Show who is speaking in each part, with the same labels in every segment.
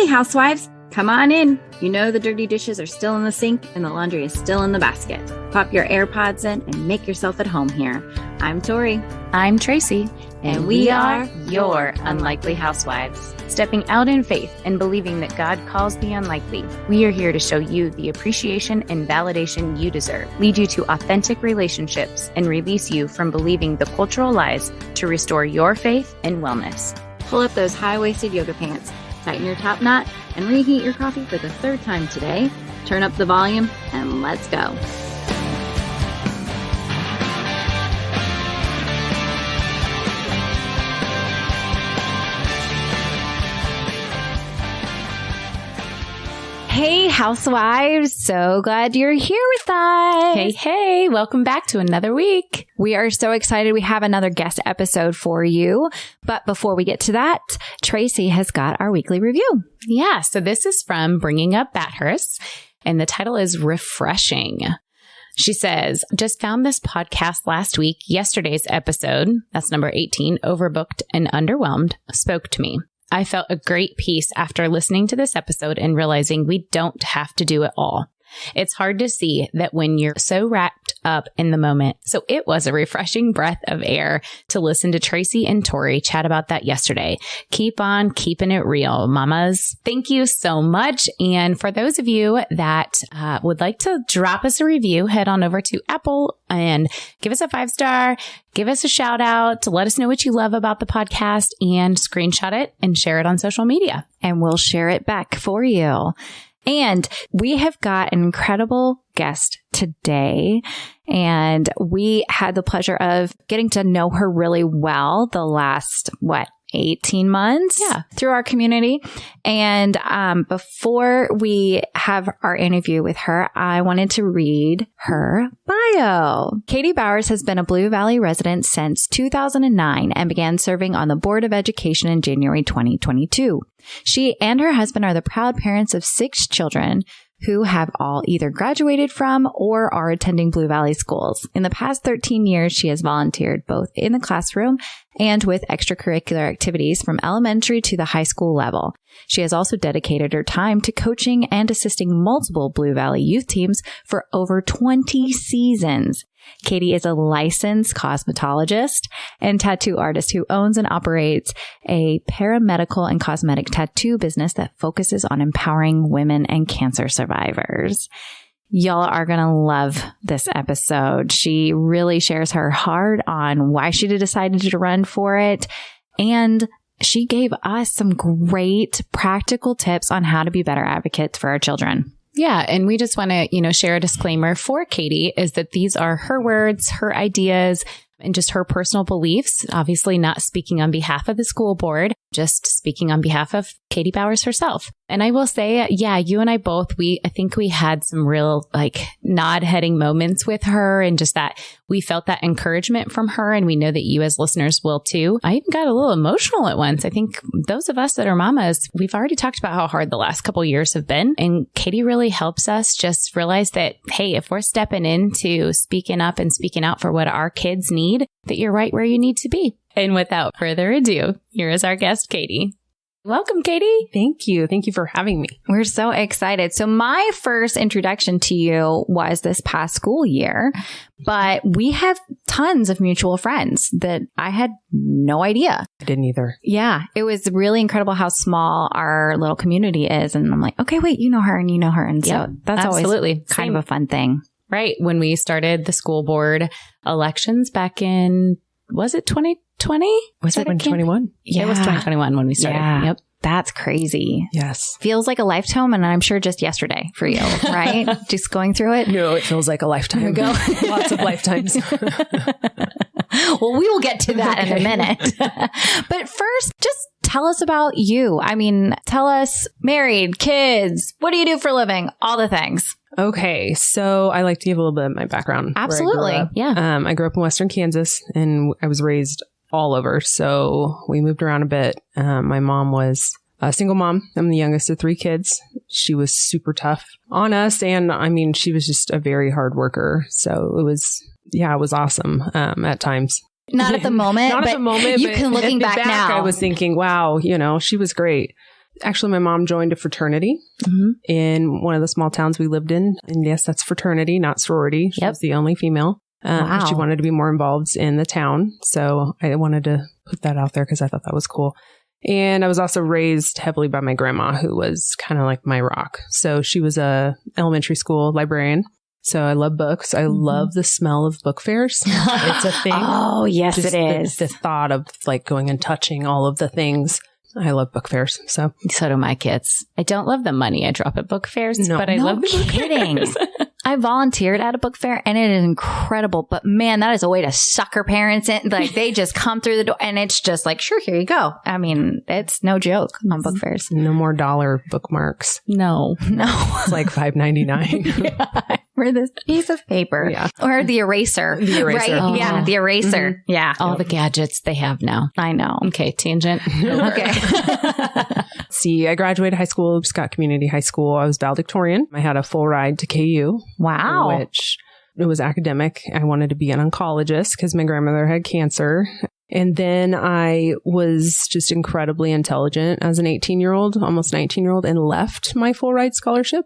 Speaker 1: Hey, housewives, come on in. You know the dirty dishes are still in the sink and the laundry is still in the basket. Pop your AirPods in and make yourself at home here. I'm Tori.
Speaker 2: I'm Tracy.
Speaker 1: And we are your Unlikely Housewives.
Speaker 2: Stepping out in faith and believing that God calls the unlikely, we are here to show you the appreciation and validation you deserve, lead you to authentic relationships, and release you from believing the cultural lies to restore your faith and wellness.
Speaker 1: Pull up those high-waisted yoga pants, tighten your top knot, and reheat your coffee for the third time today. Turn up the volume, and let's go. Hey, housewives. So glad you're here with us.
Speaker 2: Hey, welcome back to another week.
Speaker 1: We are so excited. We have another guest episode for you. But before we get to that, Tracy has got our weekly review.
Speaker 2: Yeah, so this is from Bringing Up Bathurst, and the title is Refreshing. She says, just found this podcast last week. Yesterday's episode, that's number 18, Overbooked and Underwhelmed, spoke to me. I felt a great peace after listening to this episode and realizing we don't have to do it all. It's hard to see that when you're so wrapped up in the moment. So it was a refreshing breath of air to listen to Tracy and Tori chat about that yesterday. Keep on keeping it real, mamas. Thank you so much. And for those of you that would like to drop us a review, head on over to Apple and give us a 5-star, give us a shout out to let us know what you love about the podcast, and screenshot it and share it on social media.
Speaker 1: And we'll share it back for you. And we have got an incredible guest today, and we had the pleasure of getting to know her really well the last, 18 months through our community. And before we have our interview with her, I wanted to read her bio. Kaety Bowers has been a Blue Valley resident since 2009 and began serving on the Board of Education in January 2022. She and her husband are the proud parents of 6 children who have all either graduated from or are attending Blue Valley schools. In the past 13 years, she has volunteered both in the classroom and with extracurricular activities from elementary to the high school level. She has also dedicated her time to coaching and assisting multiple Blue Valley youth teams for over 20 seasons. Kaety is a licensed cosmetologist and tattoo artist who owns and operates a paramedical and cosmetic tattoo business that focuses on empowering women and cancer survivors. Y'all are going to love this episode. She really shares her heart on why she decided to run for it, and she gave us some great practical tips on how to be better advocates for our children.
Speaker 2: Yeah. And we just want to, share a disclaimer for Kaety is that these are her words, her ideas, and just her personal beliefs, obviously not speaking on behalf of the school board, just speaking on behalf of Kaety Bowers herself. And I will say, you and I both, I think we had some real nod-heading moments with her, and just that we felt that encouragement from her. And we know that you as listeners will too. I even got a little emotional at once. I think those of us that are mamas, we've already talked about how hard the last couple of years have been. And Kaety really helps us just realize that, hey, if we're stepping into speaking up and speaking out for what our kids need, that you're right where you need to be. And without further ado, here is our guest, Kaety. Welcome, Kaety.
Speaker 3: Thank you. Thank you for having me.
Speaker 1: We're so excited. So my first introduction to you was this past school year, but we have tons of mutual friends that I had no idea.
Speaker 3: I didn't either.
Speaker 1: Yeah. It was really incredible how small our little community is. And I'm like, okay, wait, you know her and you know her. And so that's
Speaker 2: absolutely
Speaker 1: always kind of a fun thing.
Speaker 2: Right. When we started the school board elections back in, was it 2020?
Speaker 3: Was it 2021?
Speaker 2: Yeah. It was 2021 when we started.
Speaker 1: Yeah.
Speaker 2: Yep.
Speaker 1: That's crazy.
Speaker 3: Yes.
Speaker 1: Feels like a lifetime, and I'm sure just yesterday for you, right? Just going through it?
Speaker 3: No, it feels like a lifetime ago. Lots of lifetimes.
Speaker 1: Well, we will get to that in a minute. But first, just tell us about you. I mean, tell us married, kids, what do you do for a living? All the things.
Speaker 3: Okay. So I like to give a little bit of my background.
Speaker 1: Absolutely. Yeah.
Speaker 3: I grew up in Western Kansas, and I was raised all over. So we moved around a bit. My mom was a single mom. I'm the youngest of 3 kids. She was super tough on us. And I mean, she was just a very hard worker. So it was awesome at times.
Speaker 1: Not at the moment.
Speaker 3: Not at the moment.
Speaker 1: You can looking back now.
Speaker 3: I was thinking, wow, she was great. Actually, my mom joined a fraternity in one of the small towns we lived in. And yes, that's fraternity, not sorority. She was the only female.
Speaker 1: Wow.
Speaker 3: She wanted to be more involved in the town. So I wanted to put that out there because I thought that was cool. And I was also raised heavily by my grandma, who was kind of like my rock. So she was a elementary school librarian. So I love books. I love the smell of book fairs. It's a thing.
Speaker 1: Oh, yes, it is.
Speaker 3: The thought of like going and touching all of the things. I love book fairs. So
Speaker 2: do my kids. I don't love the money I drop at book fairs, but I love the book fairs.
Speaker 1: I volunteered at a book fair and it is incredible. But man, that is a way to sucker parents in. Like they just come through the door and it's just like, sure, here you go. I mean, it's no joke on book fairs.
Speaker 3: No more dollar bookmarks.
Speaker 2: No.
Speaker 3: It's like $5.99.
Speaker 1: Yeah, for this piece of paper. Yeah. Or the eraser. Right?
Speaker 2: Oh.
Speaker 1: Yeah, the eraser. Yeah.
Speaker 2: All the gadgets they have now.
Speaker 1: I know.
Speaker 2: Okay, tangent.
Speaker 1: Okay.
Speaker 3: See, I graduated high school, Scott Community High School. I was valedictorian. I had a full ride to KU.
Speaker 1: Wow.
Speaker 3: Which it was academic. I wanted to be an oncologist because my grandmother had cancer. And then I was just incredibly intelligent as an 18-year-old, almost 19-year-old, and left my full ride scholarship.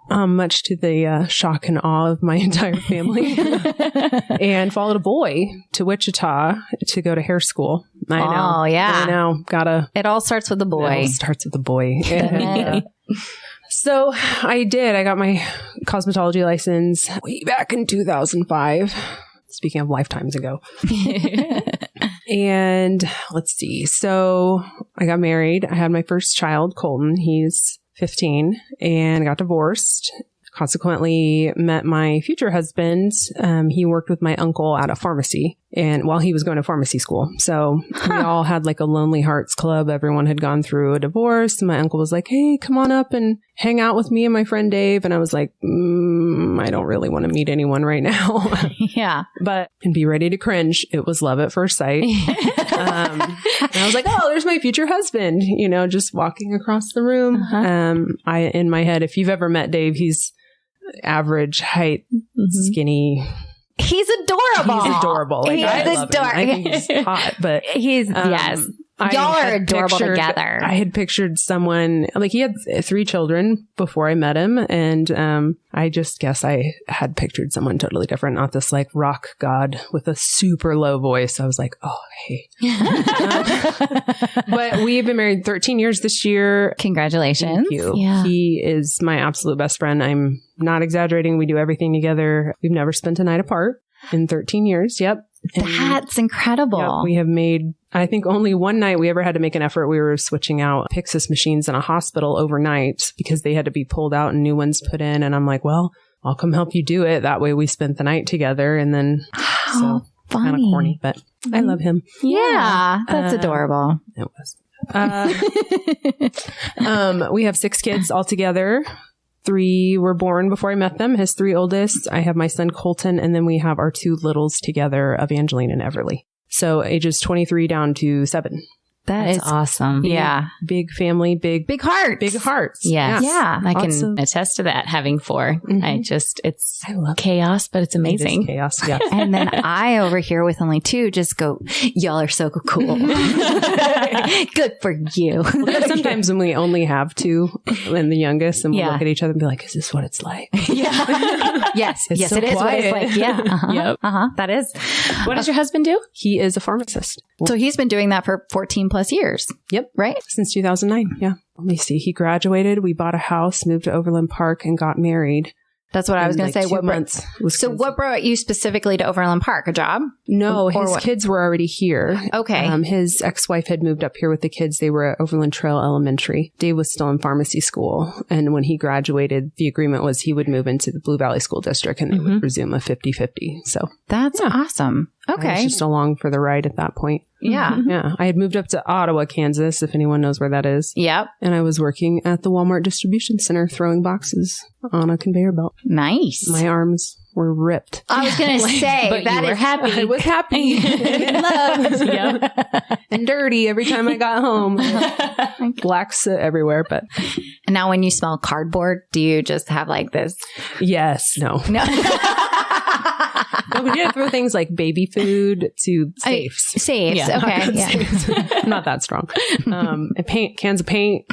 Speaker 3: Much to the shock and awe of my entire family. And followed a boy to Wichita to go to hair school. I know.
Speaker 1: Oh, yeah.
Speaker 3: I know.
Speaker 1: It all starts with the boy.
Speaker 3: It all starts with the boy. And, so I did. I got my cosmetology license way back in 2005. Speaking of lifetimes ago. And let's see. So I got married. I had my first child, Colton. He's 15 and got divorced. Consequently, met my future husband. He worked with my uncle at a pharmacy and while he was going to pharmacy school. So we all had like a Lonely Hearts Club. Everyone had gone through a divorce. And my uncle was like, hey, come on up and hang out with me and my friend Dave. And I was like, I don't really want to meet anyone right now.
Speaker 1: Yeah.
Speaker 3: And be ready to cringe. It was love at first sight. And I was like, oh, there's my future husband, just walking across the room. In my head, if you've ever met Dave, he's average height, skinny.
Speaker 1: He's adorable.
Speaker 3: He's adorable. Like,
Speaker 1: I
Speaker 3: love him. I think he's hot, but
Speaker 1: he's, yes. Y'all are adorable together.
Speaker 3: I had pictured someone, like he had 3 children before I met him. And I just guess I had pictured someone totally different, not this like rock god with a super low voice. I was like, oh, hey. But we've been married 13 years this year.
Speaker 1: Congratulations.
Speaker 3: Thank you.
Speaker 1: Yeah.
Speaker 3: He is my absolute best friend. I'm not exaggerating. We do everything together. We've never spent a night apart in 13 years. Yep.
Speaker 1: That's incredible.
Speaker 3: Yep, we have made, I think only one night we ever had to make an effort. We were switching out Pyxis machines in a hospital overnight because they had to be pulled out and new ones put in. And I'm like, well, I'll come help you do it. That way we spent the night together. And then, so kind of corny, but I love him.
Speaker 1: Yeah. That's adorable.
Speaker 3: It was. We have 6 kids altogether. 3 were born before I met them. His 3 oldest. I have my son Colton, and then we have our 2 littles together, Evangeline and Everly. So ages 23 down to 7.
Speaker 2: That's awesome.
Speaker 1: Yeah.
Speaker 3: Big family, big
Speaker 1: hearts.
Speaker 3: Big hearts.
Speaker 2: Yes.
Speaker 1: Yeah.
Speaker 2: I can attest to that, having 4. I love chaos, but it's amazing.
Speaker 3: Chaos, yeah.
Speaker 1: And then I over here with only 2 just go, y'all are so cool. Good for you.
Speaker 3: Well, sometimes when we only have 2 and the youngest, and we'll look at each other and be like, is this what it's like?
Speaker 1: Yeah. Yes.
Speaker 3: It's
Speaker 1: yes,
Speaker 3: so
Speaker 1: it is
Speaker 3: quiet.
Speaker 1: what it's like. Yeah. Uh-huh.
Speaker 2: Yep.
Speaker 1: That is.
Speaker 2: What does your husband do?
Speaker 3: He is a pharmacist.
Speaker 1: So he's been doing that for 14 plus years.
Speaker 3: Yep.
Speaker 1: Right?
Speaker 3: Since 2009. Yeah. Let me see. He graduated. We bought a house, moved to Overland Park, and got married.
Speaker 1: That's what I was going to say.
Speaker 3: What months?
Speaker 1: What brought you specifically to Overland Park? A job?
Speaker 3: No, his kids were already here.
Speaker 1: Okay.
Speaker 3: His ex-wife had moved up here with the kids. They were at Overland Trail Elementary. Dave was still in pharmacy school. And when he graduated, the agreement was he would move into the Blue Valley School District and they would resume a 50-50. So
Speaker 1: that's awesome. Okay.
Speaker 3: I was just along for the ride at that point.
Speaker 1: Yeah.
Speaker 3: Yeah. I had moved up to Ottawa, Kansas, if anyone knows where that is.
Speaker 1: Yep.
Speaker 3: And I was working at the Walmart distribution center throwing boxes on a conveyor belt.
Speaker 1: Nice.
Speaker 3: My arms were ripped.
Speaker 1: I was going to say,
Speaker 2: but that you were happy.
Speaker 3: I was happy and in love. Yep. And dirty every time I got home. Black soot everywhere. But
Speaker 1: and now when you smell cardboard, do you just have like this?
Speaker 3: Yes. No.
Speaker 1: No.
Speaker 3: we had to throw things like baby food to safes.
Speaker 1: Safes.
Speaker 2: Yeah.
Speaker 1: Okay. Yeah.
Speaker 3: Safes. Not that strong. And cans of paint,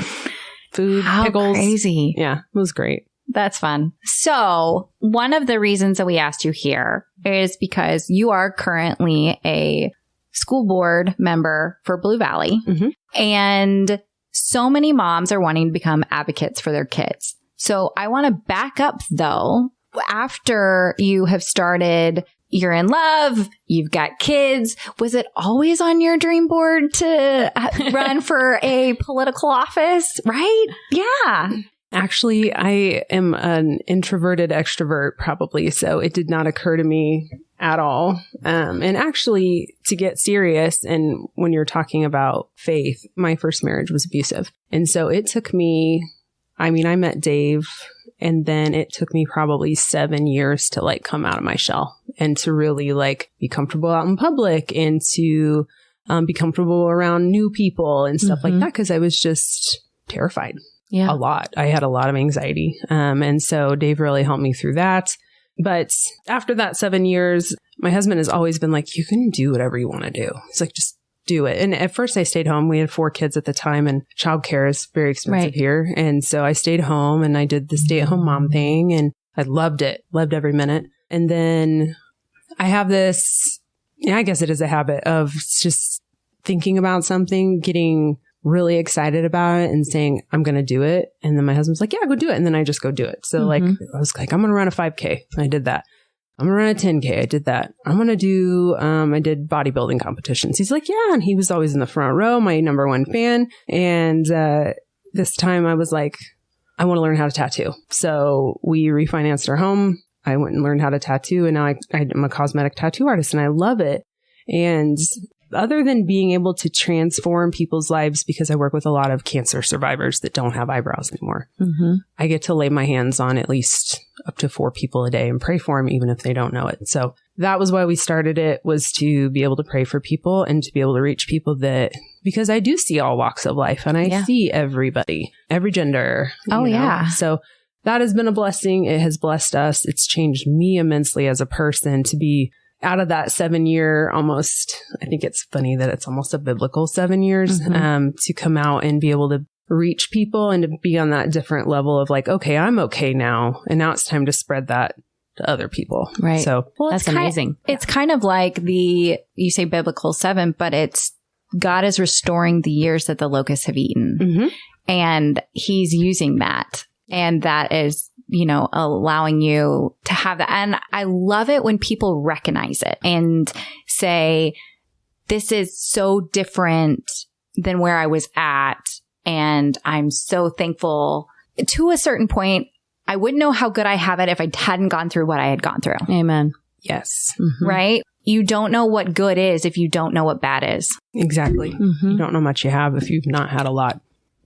Speaker 3: food,
Speaker 1: How
Speaker 3: pickles.
Speaker 1: crazy.
Speaker 3: Yeah, it was great.
Speaker 1: That's fun. So one of the reasons that we asked you here is because you are currently a school board member for Blue Valley.
Speaker 3: Mhm.
Speaker 1: And so many moms are wanting to become advocates for their kids. So I want to back up though. After you have started, you're in love, you've got kids. Was it always on your dream board to run for a political office? Right? Yeah.
Speaker 3: Actually, I am an introverted extrovert probably, so it did not occur to me at all. And actually, to get serious, and when you're talking about faith, my first marriage was abusive. And so it took me, I met Dave, and then it took me probably 7 years to like come out of my shell and to really like be comfortable out in public and to be comfortable around new people and stuff like that, because I was just terrified.
Speaker 2: Yeah.
Speaker 3: A lot. I had a lot of anxiety. And so Dave really helped me through that. But after that 7 years, my husband has always been like, you can do whatever you want to do. He's like, just do it. And at first I stayed home. We had 4 kids at the time, and childcare is very expensive here. And so I stayed home and I did the stay-at-home mom thing, and I loved it. Loved every minute. And then I have this, I guess it is a habit of just thinking about something, getting really excited about it and saying, I'm going to do it. And then my husband's like, yeah, go do it. And then I just go do it. So like, I was like, I'm going to run a 5K. And I did that. I'm going to run a 10K. I did that. I'm going to do, I did bodybuilding competitions. He's like, yeah. And he was always in the front row, my number one fan. And this time I was like, I want to learn how to tattoo. So we refinanced our home. I went and learned how to tattoo. And now I'm a cosmetic tattoo artist, and I love it. And other than being able to transform people's lives, because I work with a lot of cancer survivors that don't have eyebrows anymore, I get to lay my hands on at least up to 4 people a day and pray for them, even if they don't know it. So that was why we started it, was to be able to pray for people and to be able to reach people that, because I do see all walks of life and I see everybody, every gender.
Speaker 1: Oh, yeah.
Speaker 3: So that has been a blessing. It has blessed us. It's changed me immensely as a person to be out of that 7 year, almost, I think it's funny that it's almost a biblical 7 years, to come out and be able to reach people and to be on that different level of like, okay, I'm okay now. And now it's time to spread that to other people.
Speaker 2: Right.
Speaker 3: So
Speaker 2: that's amazing.
Speaker 1: It's kind of like you say biblical 7, but it's God is restoring the years that the locusts have eaten. And he's using that. And that is, allowing you to have that. And I love it when people recognize it and say, this is so different than where I was at. And I'm so thankful. To a certain point, I wouldn't know how good I have it if I hadn't gone through what I had gone through.
Speaker 2: Amen.
Speaker 3: yes,
Speaker 1: Right? You don't know what good is if you don't know what bad is.
Speaker 3: exactly. You don't know much you have if you've not had a lot.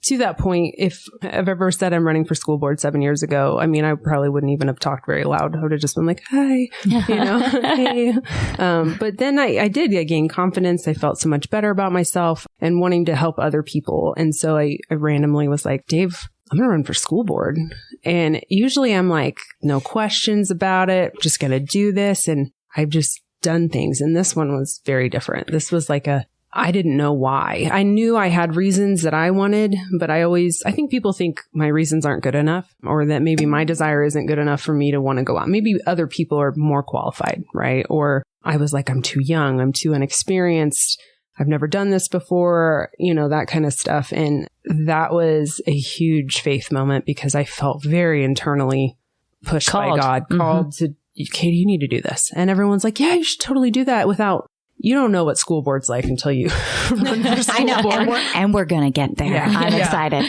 Speaker 3: To that point, if I've ever said I'm running for school board 7 years ago, I probably wouldn't even have talked very loud. I would have just been like, hi, hey. But then I did. I gained confidence. I felt so much better about myself and wanting to help other people. And so I randomly was like, Dave, I'm going to run for school board. And usually I'm like, no questions about it. Just going to do this. And I've just done things. And this one was very different. This was like I didn't know why. I knew I had reasons that I wanted, but I think people think my reasons aren't good enough, or that maybe my desire isn't good enough for me to want to go out. Maybe other people are more qualified, right? Or I was like, I'm too young. I'm too inexperienced. I've never done this before, that kind of stuff. And that was a huge faith moment because I felt very internally pushed by God, called to, Katy, you need to do this. And everyone's like, yeah, you should totally do that you don't know what school board's like until you run for school
Speaker 1: I know.
Speaker 3: board.
Speaker 1: And we're going to get there.
Speaker 3: Yeah.
Speaker 1: I'm excited.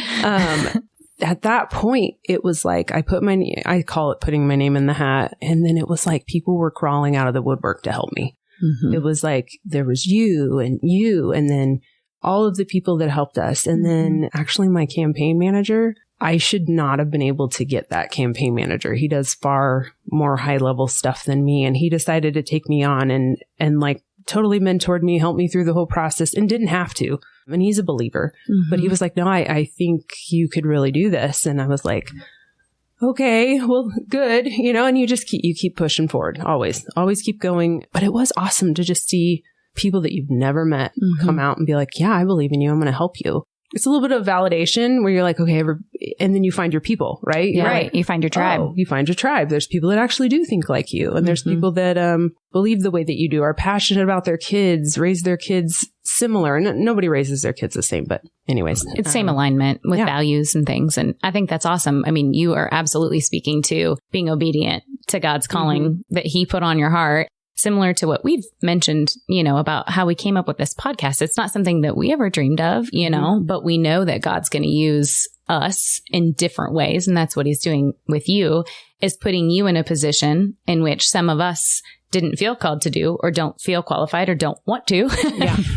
Speaker 3: At that point, it was like I call it putting my name in the hat. And then it was like people were crawling out of the woodwork to help me. It was like there was you, and then all of the people that helped us. And then actually my campaign manager, I should not have been able to get that campaign manager. He does far more high level stuff than me. And he decided to take me on and like totally mentored me, helped me through the whole process, and didn't have to. And he's a believer, but he was like, no, I think you could really do this. And I was like, okay, well, good, and you just keep pushing forward. Always keep going. But it was awesome to just see people that you've never met come out and be like, yeah, I believe in you. I'm going to help you. It's a little bit of validation where you're like, okay, and then you find your people, right?
Speaker 1: Yeah. Right. You find your tribe.
Speaker 3: You find your tribe. There's people that actually do think like you. And there's people that believe the way that you do, are passionate about their kids, raise their kids similar. And nobody raises their kids the same. But anyways.
Speaker 2: It's same alignment with values and things. And I think that's awesome. I mean, you are absolutely speaking to being obedient to God's calling that he put on your heart. Similar to what we've mentioned, about how we came up with this podcast. It's not something that we ever dreamed of, but we know that God's going to use us in different ways. And that's what he's doing with you, is putting you in a position in which some of us didn't feel called to do, or don't feel qualified, or don't want to.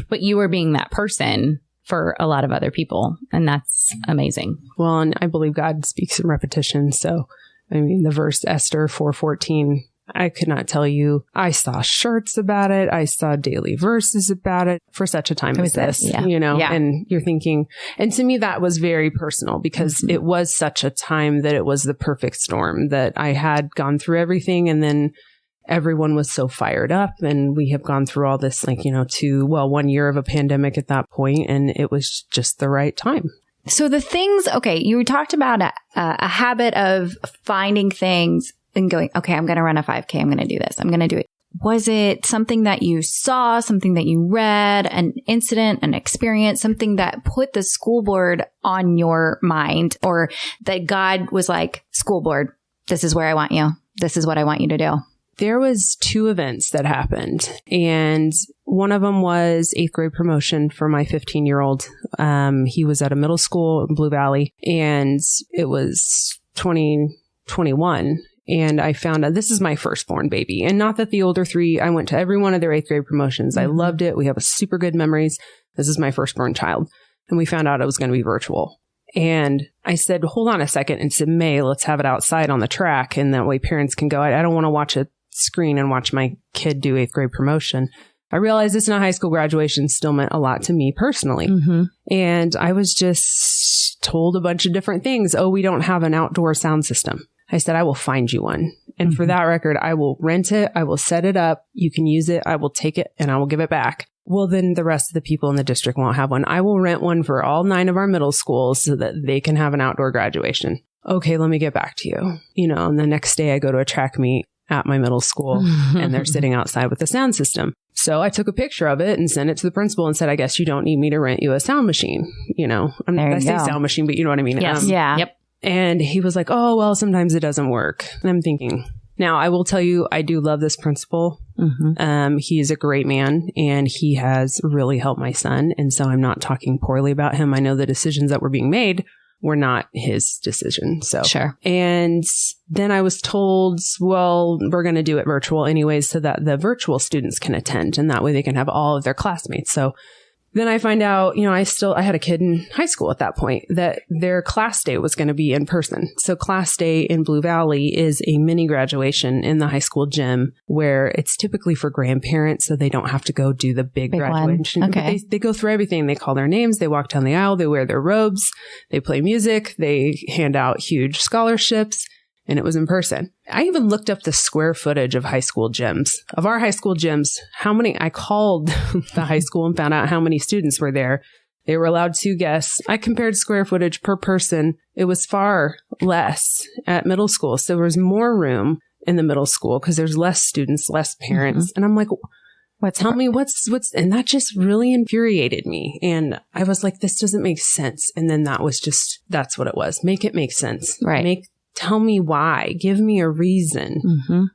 Speaker 2: But you are being that person for a lot of other people. And that's amazing.
Speaker 3: Well, and I believe God speaks in repetition. So, I mean, the verse Esther 4:14, I could not tell you. I saw shirts about it. I saw daily verses about it for such a time as this, and you're thinking, and to me, that was very personal because it was such a time that it was the perfect storm, that I had gone through everything, and then everyone was so fired up, and we have gone through all this, 1 year of a pandemic at that point, and it was just the right time.
Speaker 1: So the things, you talked about a habit of finding things and going, okay, I'm going to run a 5K. I'm going to do this. I'm going to do it. Was it something that you saw, something that you read, an incident, an experience, something that put the school board on your mind, or that God was like, school board, this is where I want you. This is what I want you to do?
Speaker 3: There was 2 events that happened, and one of them was 8th grade promotion for my 15-year-old. He was at a middle school in Blue Valley, and it was 2021. And I found out this is my firstborn baby. And not that the older 3, I went to every one of their 8th grade promotions. I loved it. We have a super good memories. This is my firstborn child. And we found out it was going to be virtual. And I said, hold on a second. It's in May. Let's have it outside on the track. And that way parents can go. I don't want to watch a screen and watch my kid do 8th grade promotion. I realized it's not high school graduation still meant a lot to me personally. And I was just told a bunch of different things. Oh, we don't have an outdoor sound system. I said, I will find you one. And for that record, I will rent it. I will set it up. You can use it. I will take it and I will give it back. Well, then the rest of the people in the district won't have one. I will rent one for all 9 of our middle schools so that they can have an outdoor graduation. Okay, let me get back to you. And the next day I go to a track meet at my middle school and they're sitting outside with the sound system. So I took a picture of it and sent it to the principal and said, I guess you don't need me to rent you a sound machine. I say sound machine, but you know what I mean?
Speaker 2: Yes. Yep.
Speaker 3: And he was like, oh, well, sometimes it doesn't work. And I'm thinking, now I will tell you, I do love this principal. He is a great man and he has really helped my son. And so I'm not talking poorly about him. I know the decisions that were being made were not his decision. So,
Speaker 2: sure.
Speaker 3: And then I was told, well, we're going to do it virtual anyways, so that the virtual students can attend and that way they can have all of their classmates. So then I find out, I had a kid in high school at that point that their class day was going to be in person. So class day in Blue Valley is a mini graduation in the high school gym where it's typically for grandparents. So they don't have to go do the big graduation.
Speaker 1: Okay.
Speaker 3: They go through everything. They call their names. They walk down the aisle. They wear their robes. They play music. They hand out huge scholarships. And it was in person. I even looked up the square footage of high school gyms. Of our high school gyms, I called the high school and found out how many students were there. They were allowed 2 guests. I compared square footage per person. It was far less at middle school. So there was more room in the middle school because there's less students, less parents. And I'm like, tell me what's, and that just really infuriated me. And I was like, this doesn't make sense. And then that's what it was. Make it make sense.
Speaker 1: Right.
Speaker 3: Tell me why. Give me a reason.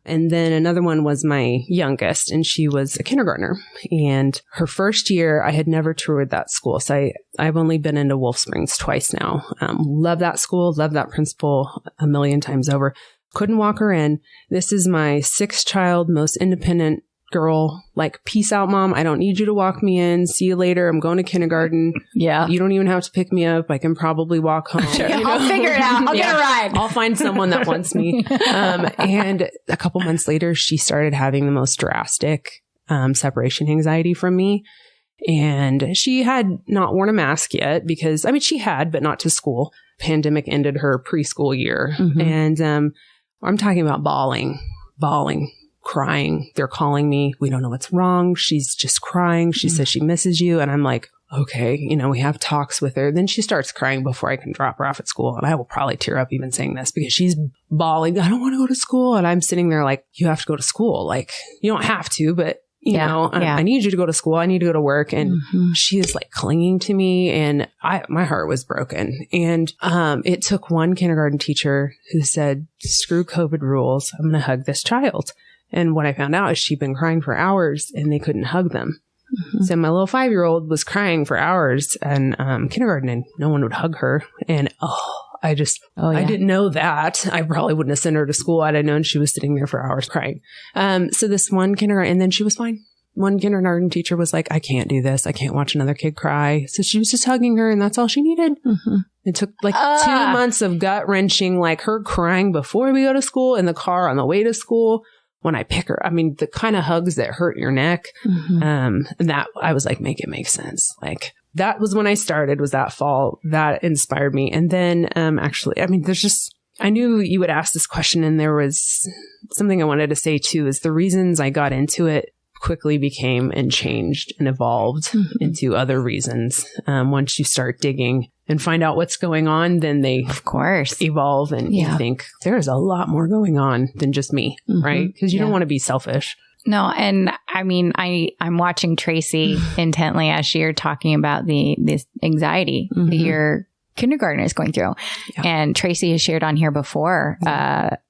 Speaker 3: And then another one was my youngest, and she was a kindergartner. And her first year, I had never toured that school. So I've only been into Wolf Springs twice now. Love that school. Love that principal a million times over. Couldn't walk her in. This is my 6th child, most independent girl. Like, peace out, mom. I don't need you to walk me in. See you later. I'm going to kindergarten.
Speaker 1: Yeah.
Speaker 3: You don't even have to pick me up. I can probably walk home.
Speaker 1: Sure. I'll figure it out. I'll get a ride.
Speaker 3: I'll find someone that wants me. And a couple months later, she started having the most drastic separation anxiety from me. And she had not worn a mask yet because, I mean, she had, but not to school. Pandemic ended her preschool year. And I'm talking about bawling, crying. They're calling me. We don't know what's wrong. She's just crying. She says she misses you. And I'm like, okay, you know, we have talks with her. Then she starts crying before I can drop her off at school. And I will probably tear up even saying this because she's bawling. I don't want to go to school. And I'm sitting there like, you have to go to school. Like, you don't have to, but you know, I need you to go to school. I need to go to work. And she is like clinging to me. And my heart was broken. And it took one kindergarten teacher who said, screw COVID rules. I'm going to hug this child. And what I found out is she'd been crying for hours and they couldn't hug them. So my little 5-year-old was crying for hours in kindergarten and no one would hug her. And I didn't know that. I probably wouldn't have sent her to school had I known she was sitting there for hours crying. So this one kindergarten, and then she was fine. One kindergarten teacher was like, I can't do this. I can't watch another kid cry. So she was just hugging her and that's all she needed. It took like 2 months of gut wrenching, like her crying before we go to school, in the car on the way to school. When I pick her, I mean, the kind of hugs that hurt your neck, that I was like, make it make sense. Like that was when I started, was that fall that inspired me. And then, actually, I mean, I knew you would ask this question and there was something I wanted to say too, is the reasons I got into it quickly became and changed and evolved into other reasons. Once you start digging and find out what's going on, then they of course evolve and you think there's a lot more going on than just me, right? Because you don't want to be selfish.
Speaker 1: No, and I mean, I'm watching Tracy intently as you're talking about this anxiety that your kindergarten is going through. And Tracy has shared on here before.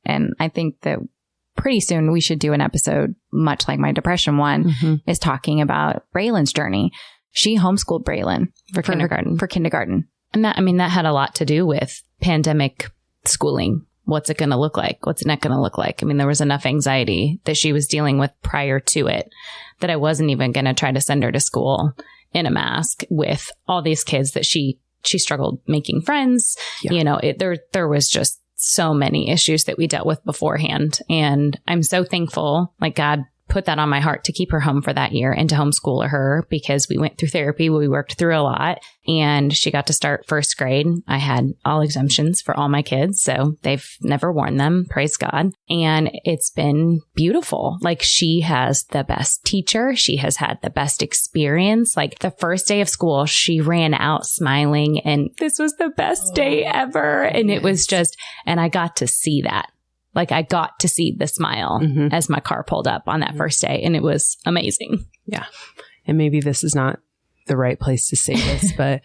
Speaker 1: And I think that pretty soon we should do an episode, much like my depression one, is talking about Braylon's journey. She homeschooled Braylon for kindergarten.
Speaker 2: And that had a lot to do with pandemic schooling. What's it going to look like? What's it not going to look like? I mean, there was enough anxiety that she was dealing with prior to it that I wasn't even going to try to send her to school in a mask with all these kids that she struggled making friends. You know, there was just so many issues that we dealt with beforehand. And I'm so thankful, like God put that on my heart to keep her home for that year and to homeschool her because we went through therapy. We worked through a lot and she got to start first grade. I had all exemptions for all my kids. So they've never worn them. Praise God. And it's been beautiful. Like she has the best teacher. She has had the best experience. Like the first day of school, she ran out smiling and this was the best day ever. And it was just, and I got to see that. Like I got to see the smile as my car pulled up on that first day. And it was amazing.
Speaker 3: Yeah. And maybe this is not the right place to say this, but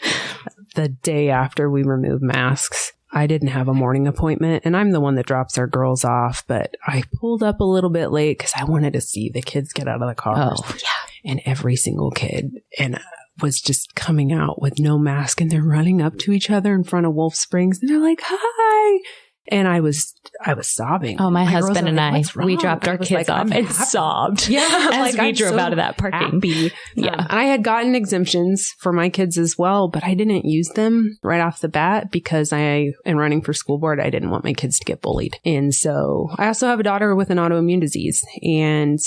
Speaker 3: the day after we removed masks, I didn't have a morning appointment and I'm the one that drops our girls off, but I pulled up a little bit late because I wanted to see the kids get out of the cars.
Speaker 2: Oh, yeah.
Speaker 3: And every single kid was just coming out with no mask and they're running up to each other in front of Wolf Springs and they're like, hi. And I was sobbing.
Speaker 2: Oh, my husband and
Speaker 3: like,
Speaker 2: we dropped our kids off and sobbed. Yeah. As we drove out of that parking.
Speaker 3: Happy. Yeah. And I had gotten exemptions for my kids as well, but I didn't use them right off the bat because in running for school board, I didn't want my kids to get bullied. And so I also have a daughter with an autoimmune disease and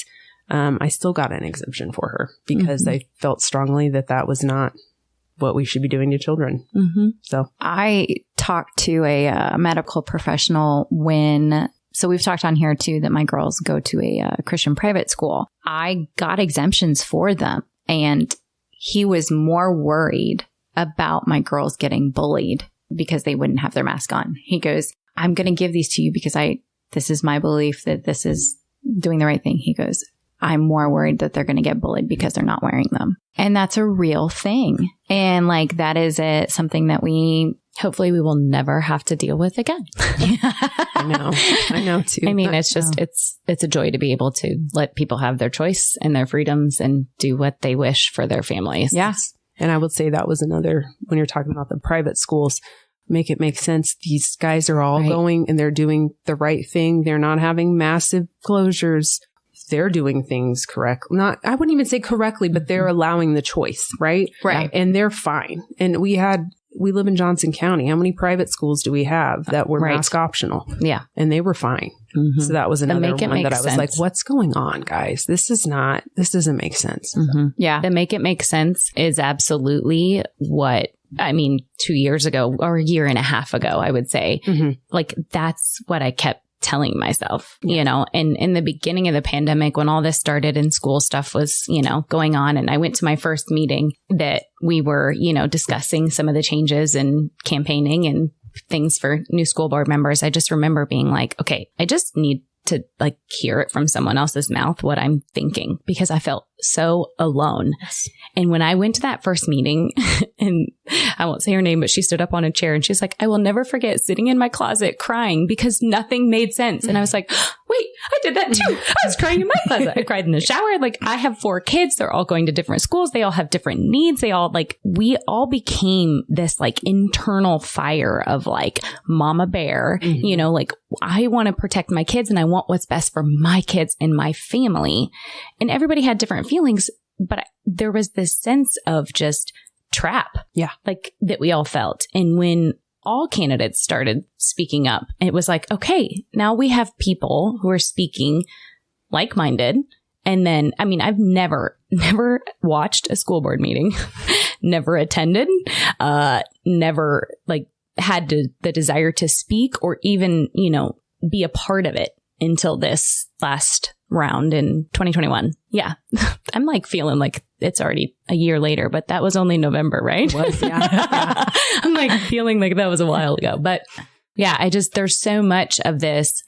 Speaker 3: I still got an exemption for her because I felt strongly that was not what we should be doing to children. So
Speaker 1: I talked to a medical professional so we've talked on here too that my girls go to a Christian private school. I got exemptions for them and he was more worried about my girls getting bullied because they wouldn't have their mask on. He goes, I'm going to give these to you because this is my belief that this is doing the right thing. He goes, I'm more worried that they're going to get bullied because they're not wearing them. And that's a real thing. And like, that is something that
Speaker 2: hopefully we will never have to deal with again.
Speaker 3: I know too.
Speaker 2: I mean, it's just, it's a joy to be able to let people have their choice and their freedoms and do what they wish for their families.
Speaker 3: Yes. And I would say that was another, when you're talking about the private schools, make it make sense. These guys are all going and they're doing the right thing. They're not having massive closures. They're doing things correct. I wouldn't even say correctly, but they're allowing the choice, right?
Speaker 1: Right.
Speaker 3: And they're fine. And we had we live in Johnson County. How many private schools do we have that were mask optional?
Speaker 2: Yeah.
Speaker 3: And they were fine. Mm-hmm. So that was another one that I was like, what's going on, guys? This doesn't make sense.
Speaker 2: Mm-hmm. Yeah. The make it make sense is absolutely what, 2 years ago or a year and a half ago, I would say, like, that's what I kept telling myself, you know, and in the beginning of the pandemic, when all this started and school stuff was, going on, and I went to my first meeting that we were, discussing some of the changes and campaigning and things for new school board members. I just remember being like, okay, I just need to like hear it from someone else's mouth, what I'm thinking, because I felt so alone. Yes. And when I went to that first meeting, and I won't say her name, but she stood up on a chair and she's like, I will never forget sitting in my closet crying because nothing made sense. And I was like, wait, I did that too. I was crying in my closet. I cried in the shower. Like, I have 4 kids. They're all going to different schools. They all have different needs. We all became this like internal fire of like mama bear, like, I want to protect my kids and I want what's best for my kids and my family. And everybody had different feelings, but there was this sense of just trap, like that we all felt. And when all candidates started speaking up, it was like, okay, now we have people who are speaking like-minded. And then, I've never watched a school board meeting, never attended, never like had the desire to speak or even, be a part of it until this last round in 2021. Yeah. I'm like feeling like it's already a year later, but that was only November, right? It was, yeah. I'm like feeling like that was a while ago. But yeah, there's so much of this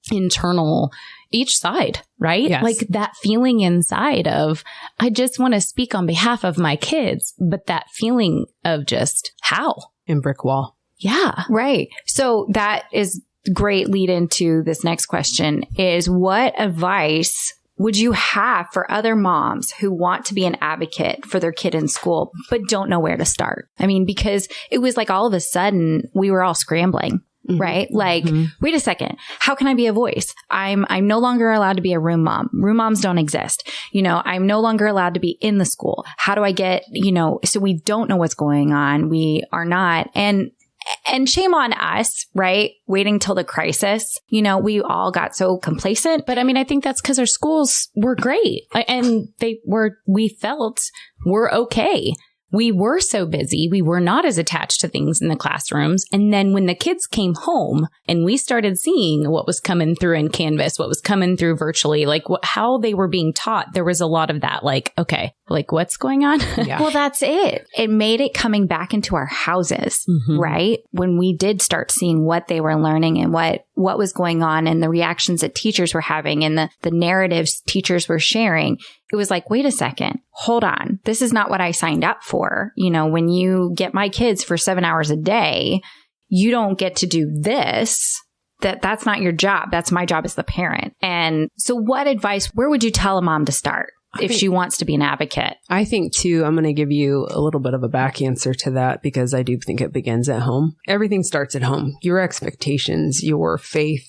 Speaker 2: internal, each side, right? Yes. Like that feeling inside of, I just want to speak on behalf of my kids, but that feeling of just how?
Speaker 3: In brick wall.
Speaker 1: Yeah. Right. So that is great lead into this next question is, what advice would you have for other moms who want to be an advocate for their kid in school, but don't know where to start? Because it was like all of a sudden we were all scrambling, right? Like, wait a second, how can I be a voice? I'm no longer allowed to be a room mom. Room moms don't exist. I'm no longer allowed to be in the school. How do I get, so we don't know what's going on. We are not. And shame on us, right? Waiting till the crisis. We all got so complacent.
Speaker 2: But I think that's because our schools were great and we felt we're okay. We were so busy. We were not as attached to things in the classrooms. And then when the kids came home and we started seeing what was coming through in Canvas, what was coming through virtually, like how they were being taught, there was a lot of that, like, okay, like what's going on?
Speaker 1: Yeah. Well, that's it. It made it coming back into our houses, right? When we did start seeing what they were learning and what was going on and the reactions that teachers were having and the narratives teachers were sharing, it was like, wait a second, hold on. This is not what I signed up for. When you get my kids for 7 hours a day, you don't get to do this. That's not your job. That's my job as the parent. And so where would you tell a mom to start if she wants to be an advocate?
Speaker 3: I think too, I'm going to give you a little bit of a back answer to that because I do think it begins at home. Everything starts at home. Your expectations, your faith,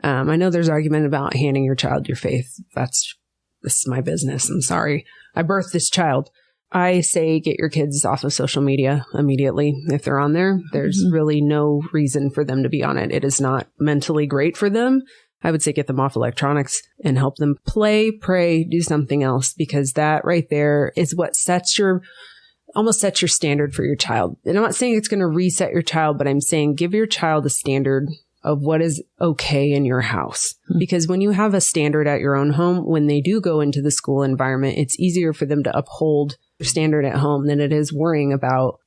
Speaker 3: I know there's argument about handing your child your faith. This is my business. I'm sorry. I birthed this child. I say get your kids off of social media immediately. If they're on there, there's really no reason for them to be on it. It is not mentally great for them. I would say get them off electronics and help them play, pray, do something else, because that right there is what almost sets your standard for your child. And I'm not saying it's going to reset your child, but I'm saying give your child a standard of what is okay in your house. Because when you have a standard at your own home, when they do go into the school environment, it's easier for them to uphold your standard at home than it is worrying about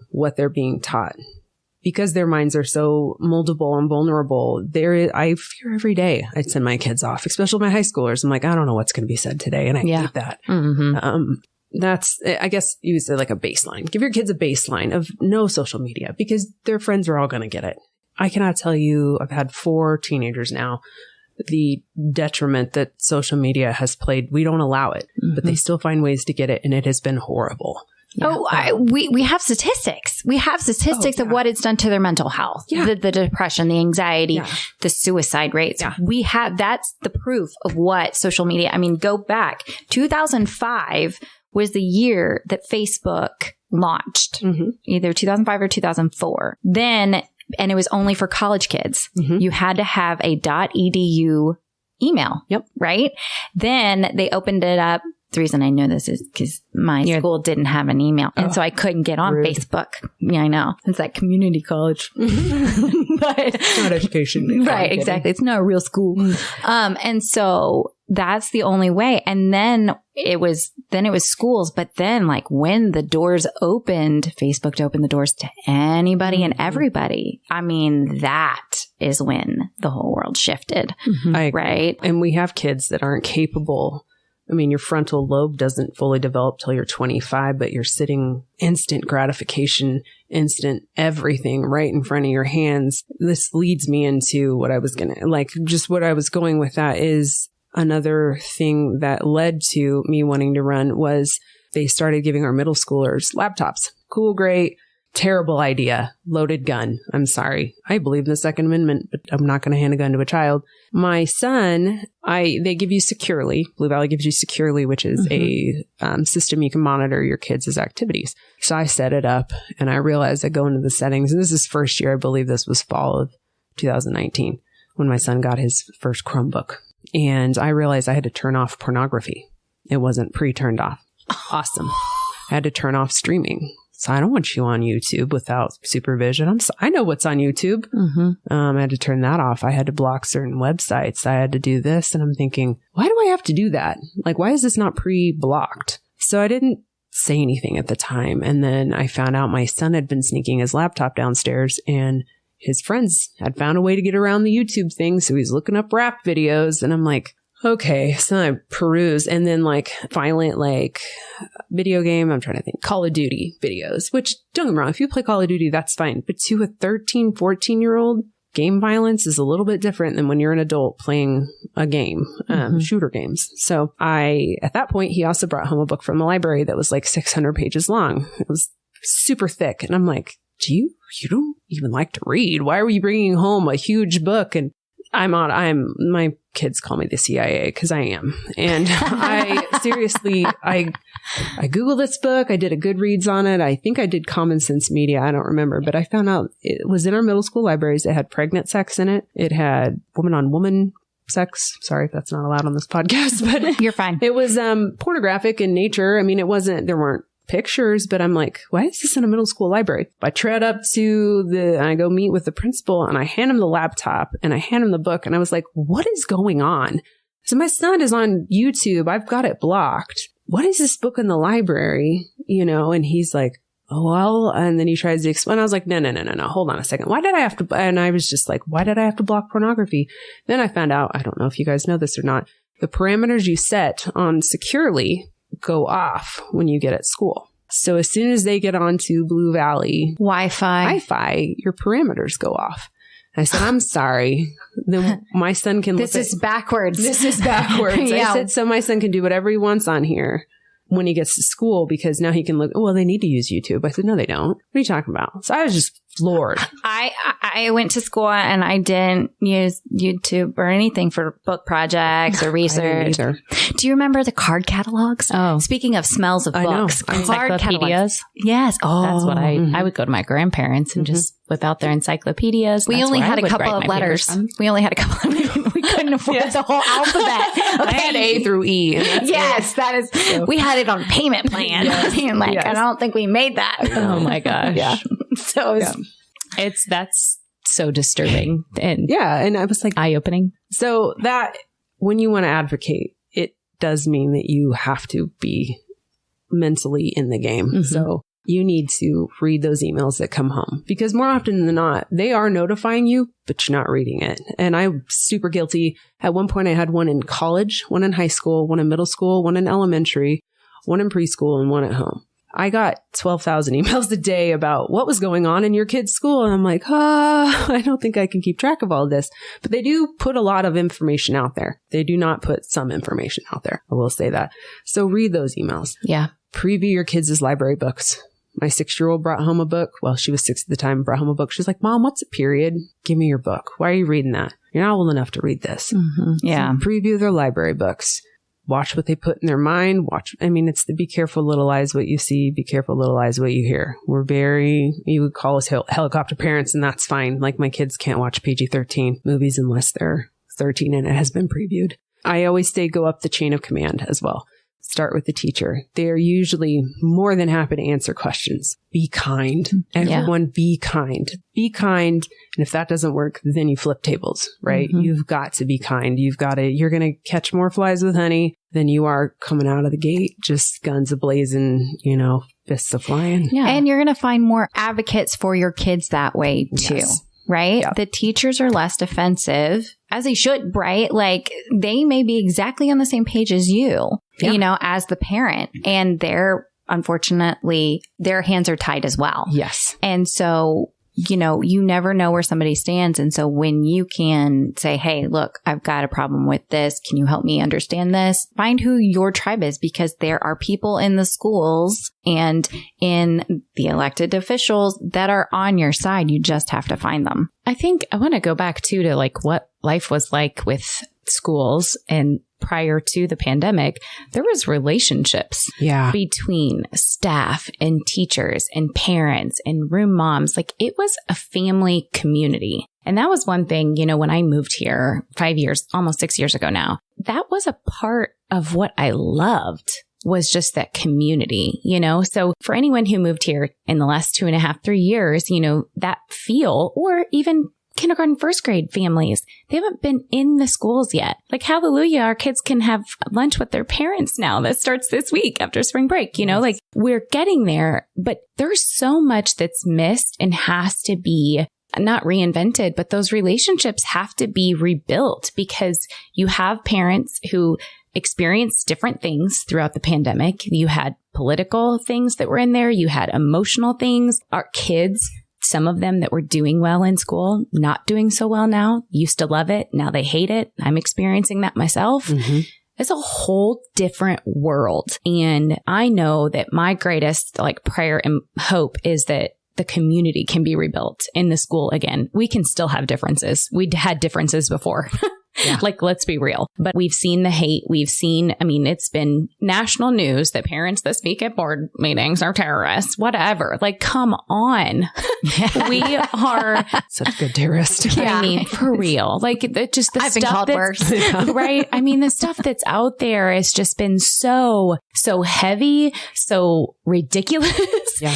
Speaker 3: what they're being taught. Because their minds are so moldable and vulnerable, I fear every day I'd send my kids off, especially my high schoolers. I'm like, I don't know what's going to be said today. And I hate that. That's, I guess you would say like a baseline. Give your kids a baseline of no social media because their friends are all going to get it. I cannot tell you, I've had 4 teenagers now, the detriment that social media has played. We don't allow it, but they still find ways to get it. And it has been horrible.
Speaker 1: Yeah. We have statistics. We have statistics of what it's done to their mental health, the depression, the anxiety, the suicide rates. Yeah. That's the proof of what social media, go back. 2005 was the year that Facebook launched, either 2005 or 2004. Then, and it was only for college kids. You had to have a .edu email. Right? Then they opened it up. The reason I know this is because my school didn't have an email. And so I couldn't get on Facebook. Yeah, I know. It's like community college. But
Speaker 3: It's not education.
Speaker 1: Right, exactly. It's not a real school. And so that's the only way. And then it was schools. But then like when the doors opened, Facebook opened the doors to anybody and everybody. I mean, that is when the whole world shifted. Right.
Speaker 3: And we have kids that aren't capable. I mean, your frontal lobe doesn't fully develop till you're 25, but you're sitting instant gratification, instant everything right in front of your hands. This leads me into what I was what I was going with that is another thing that led to me wanting to run was they started giving our middle schoolers laptops. Cool, great. Terrible idea. Loaded gun. I'm sorry. I believe in the Second Amendment, but I'm not going to hand a gun to a child. My son, they give you Securely. Blue Valley gives you Securely, which is a system you can monitor your kids' activities. So I set it up and I realized I go into the settings. And this is first year. I believe this was fall of 2019 when my son got his first Chromebook. And I realized I had to turn off pornography. It wasn't pre-turned off. Awesome. I had to turn off streaming. So I don't want you on YouTube without supervision. I know what's on YouTube. I had to turn that off. I had to block certain websites. I had to do this. And I'm thinking, why do I have to do that? Like, why is this not pre-blocked? So I didn't say anything at the time. And then I found out my son had been sneaking his laptop downstairs and his friends had found a way to get around the YouTube thing. So he's looking up rap videos. And I'm like, okay, so I peruse and then like violent, like video game. I'm trying to think Call of Duty videos, which don't get me wrong. If you play Call of Duty, that's fine. But to a 13, 14-year-old, game violence is a little bit different than when you're an adult playing a game, shooter games. So at that point, he also brought home a book from the library that was like 600 pages long. It was super thick. And I'm like, you don't even like to read. Why are you bringing home a huge book? And my kids call me the CIA because I am. And I seriously, I Googled this book. I did a Goodreads on it. I think I did Common Sense Media. I don't remember, but I found out it was in our middle school libraries. It had pregnant sex in it. It had woman on woman sex. Sorry if that's not allowed on this podcast, but
Speaker 1: you're fine.
Speaker 3: It was pornographic in nature. I mean, there weren't pictures, but I'm like, why is this in a middle school library? I tread up to I go meet with the principal and I hand him the laptop and I hand him the book. And I was like, what is going on? So my son is on YouTube. I've got it blocked. What is this book in the library? And he's like, oh, well, and then he tries to explain. I was like, no. Hold on a second. Why did I have to? And I was just like, why did I have to block pornography? Then I found out, I don't know if you guys know this or not, the parameters you set on Securely go off when you get at school. So as soon as they get onto Blue Valley Wi-Fi, your parameters go off. I said, I'm sorry. Then my son can
Speaker 1: This is backwards.
Speaker 3: I said, so my son can do whatever he wants on here when he gets to school because now he can look, well, they need to use YouTube. I said, no, they don't. What are you talking about? So I was just floored.
Speaker 1: I went to school and I didn't use YouTube or anything for book projects or research. Do you remember the card catalogs?
Speaker 2: Oh.
Speaker 1: Speaking of smells of books.
Speaker 2: Encyclopedias.
Speaker 1: Yes. Oh.
Speaker 2: That's what I would go to my grandparents and just whip out their encyclopedias.
Speaker 1: We only had a couple of letters. We couldn't afford the whole alphabet.
Speaker 3: Okay. I had A through E.
Speaker 1: Yes, that is. So. We had it on payment plan. Yes. I don't think we made that.
Speaker 2: Oh my gosh.
Speaker 3: Yeah.
Speaker 1: So
Speaker 2: that's so disturbing and
Speaker 3: and I was like
Speaker 2: eye-opening.
Speaker 3: So that when you want to advocate, it does mean that you have to be mentally in the game. So you need to read those emails that come home because more often than not, they are notifying you, but you're not reading it. And I'm super guilty. At one point, I had one in college, one in high school, one in middle school, one in elementary, one in preschool, and one at home. I got 12,000 emails a day about what was going on in your kid's school. And I'm like, I don't think I can keep track of all of this. But they do put a lot of information out there. They do not put some information out there. I will say that. So read those emails.
Speaker 1: Yeah.
Speaker 3: Preview your kids' library books. My 6-year-old brought home a book. Well, she was 6 at the time, brought home a book. She's like, Mom, what's a period? Give me your book. Why are you reading that? You're not old enough to read this.
Speaker 1: Yeah.
Speaker 3: So preview their library books. watch what they put in their mind. It's the be careful little eyes what you see, be careful little eyes what you hear. You would call us helicopter parents, and that's fine. Like, my kids can't watch PG-13 movies unless they're 13 and it has been previewed. I always say go up the chain of command as well. Start with the teacher. They're usually more than happy to answer questions. Be kind. Everyone, be kind. Be kind. And if that doesn't work, then you flip tables, right? Mm-hmm. You've got to be kind. You're going to catch more flies with honey than you are coming out of the gate, just guns a-blazing, fists a-flying.
Speaker 1: Yeah. And you're going to find more advocates for your kids that way too. Yes. Right? Yep. The teachers are less defensive, as they should, right? Like, they may be exactly on the same page as you, as the parent. And unfortunately, their hands are tied as well.
Speaker 3: Yes.
Speaker 1: And so, you never know where somebody stands. And so when you can say, hey, look, I've got a problem with this. Can you help me understand this? Find who your tribe is, because there are people in the schools and in the elected officials that are on your side. You just have to find them.
Speaker 2: I think I want to go back too to like what life was like with schools, and prior to the pandemic, there was relationships between staff and teachers and parents and room moms. Like, it was a family community. And that was one thing, when I moved here 5 years, almost 6 years ago now, that was a part of what I loved, was just that community, So for anyone who moved here in the last 2.5, 3 years, that feel, or even kindergarten, first grade families, they haven't been in the schools yet. Like, hallelujah, our kids can have lunch with their parents now. That starts this week after spring break,
Speaker 3: Yes.
Speaker 2: Like, we're getting there, but there's so much that's missed and has to be not reinvented, but those relationships have to be rebuilt, because you have parents who experienced different things throughout the pandemic. You had political things that were in there. You had emotional things. Our kids, some of them that were doing well in school, not doing so well now, used to love it. Now they hate it. I'm experiencing that myself. Mm-hmm. It's a whole different world. And I know that my greatest prayer and hope is that the community can be rebuilt in the school again. We can still have differences. We had differences before. Yeah. Let's be real. But we've seen the hate. We've seen, it's been national news that parents that speak at board meetings are terrorists, whatever. Come on. We are
Speaker 3: such good terrorists.
Speaker 2: Yeah. For real. Just the
Speaker 1: I've
Speaker 2: stuff
Speaker 1: been called worse.
Speaker 2: Right. The stuff that's out there has just been so heavy, so ridiculous. Yeah.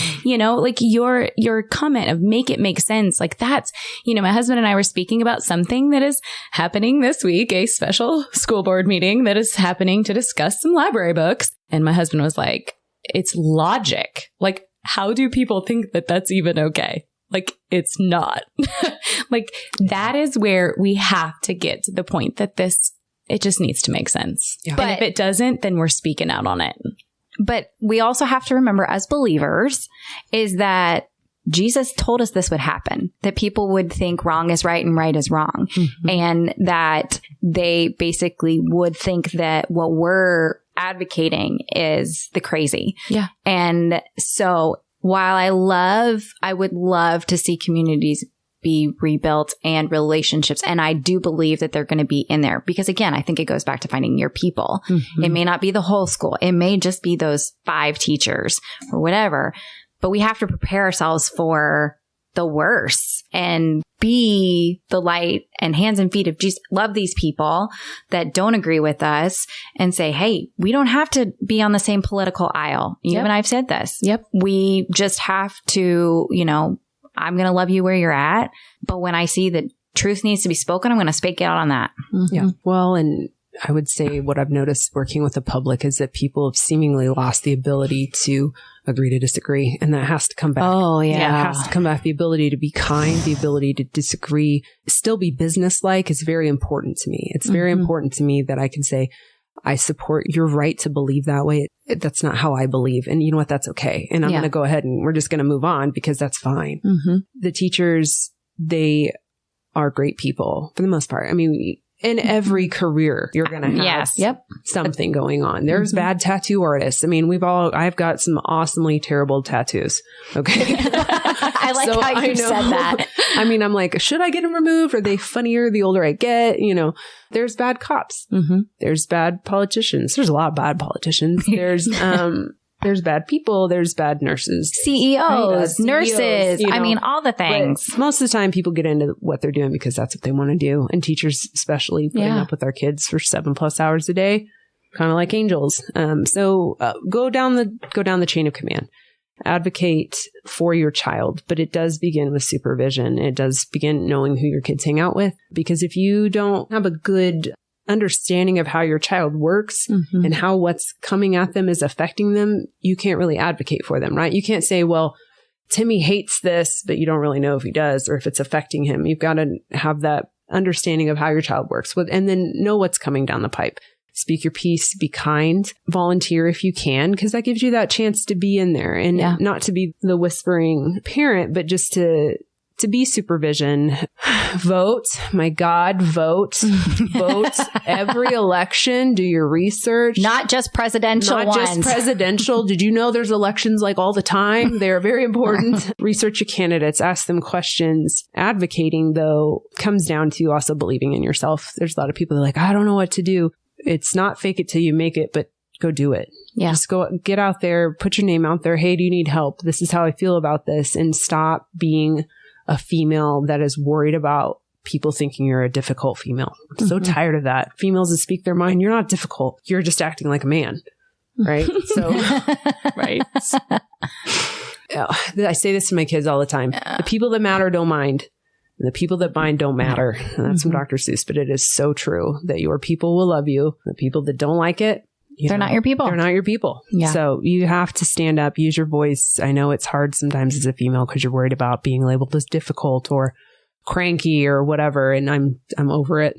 Speaker 2: Your comment of make it make sense. That's, my husband and I were speaking about something that is happening this week, a special school board meeting that is happening to discuss some library books. And my husband was like, it's logic. How do people think that that's even okay? It's not. That is where we have to get to the point that it just needs to make sense. Yeah. But if it doesn't, then we're speaking out on it.
Speaker 1: But we also have to remember, as believers, is that Jesus told us this would happen, that people would think wrong is right and right is wrong. Mm-hmm. And that they basically would think that what we're advocating is the crazy.
Speaker 2: Yeah.
Speaker 1: And so while I would love to see communities be rebuilt and relationships, and I do believe that they're going to be in there, because again, I think it goes back to finding your people. Mm-hmm. It may not be the whole school. It may just be those 5 teachers or whatever. But we have to prepare ourselves for the worst and be the light and hands and feet of Jesus. Love these people that don't agree with us and say, hey, we don't have to be on the same political aisle. You and I've said this.
Speaker 2: Yep.
Speaker 1: We just have to, I'm going to love you where you're at. But when I see that truth needs to be spoken, I'm going to speak out on that.
Speaker 3: Mm-hmm. Yeah. Well, and I would say what I've noticed working with the public is that people have seemingly lost the ability to agree to disagree. And that has to come back.
Speaker 1: Oh, yeah.
Speaker 3: It has to come back. The ability to be kind, the ability to disagree, still be businesslike is very important to me. It's very important to me that I can say, I support your right to believe that way. That's not how I believe. And you know what? That's okay. And I'm going to go ahead and we're just going to move on because that's fine. Mm-hmm. The teachers, they are great people for the most part. in every career, you're going to have something going on. There's bad tattoo artists. I mean, I've got some awesomely terrible tattoos. Okay.
Speaker 1: I like how you said that.
Speaker 3: I mean, I'm like, should I get them removed? Are they funnier the older I get? You know, there's bad cops. There's bad politicians. There's a lot of bad politicians. There's bad people. There's bad nurses.
Speaker 1: CEOs, nurses.
Speaker 3: You know,
Speaker 1: I mean, all the things.
Speaker 3: But most of the time people get into what they're doing because that's what they want to do. And teachers, especially putting up with our kids for 7+ hours a day, kind of like angels. So go down the chain of command. Advocate for your child, but it does begin with supervision. It does begin knowing who your kids hang out with, because if you don't have a good understanding of how your child works and how what's coming at them is affecting them, you can't really advocate for them, right? You can't say, well, Timmy hates this, but you don't really know if he does or if it's affecting him. You've got to have that understanding of how your child works and then know what's coming down the pipe. Speak your piece, be kind, volunteer if you can, because that gives you that chance to be in there and not to be the whispering parent, but just to be supervision. Vote. My God, vote. Vote every election. Do your research.
Speaker 1: Not just presidential ones.
Speaker 3: Not just presidential. Did you know there's elections like all the time? They're very important. Research your candidates. Ask them questions. Advocating, though, comes down to also believing in yourself. There's a lot of people that are like, I don't know what to do. It's not fake it till you make it, but go do it.
Speaker 1: Yeah.
Speaker 3: Just go get out there, put your name out there. Hey, do you need help? This is how I feel about this. And stop being a female that is worried about people thinking you're a difficult female. I'm so tired of that. Females that speak their mind, you're not difficult. You're just acting like a man. Right? So, right. I say this to my kids all the time. The people that matter don't mind. And the people that mind don't matter. And that's from Dr. Seuss, but it is so true that your people will love you. The people that don't like it,
Speaker 1: they're not your people.
Speaker 3: They're not your people. Yeah. So you have to stand up, use your voice. I know it's hard sometimes as a female because you're worried about being labeled as difficult or cranky or whatever. And I'm over it.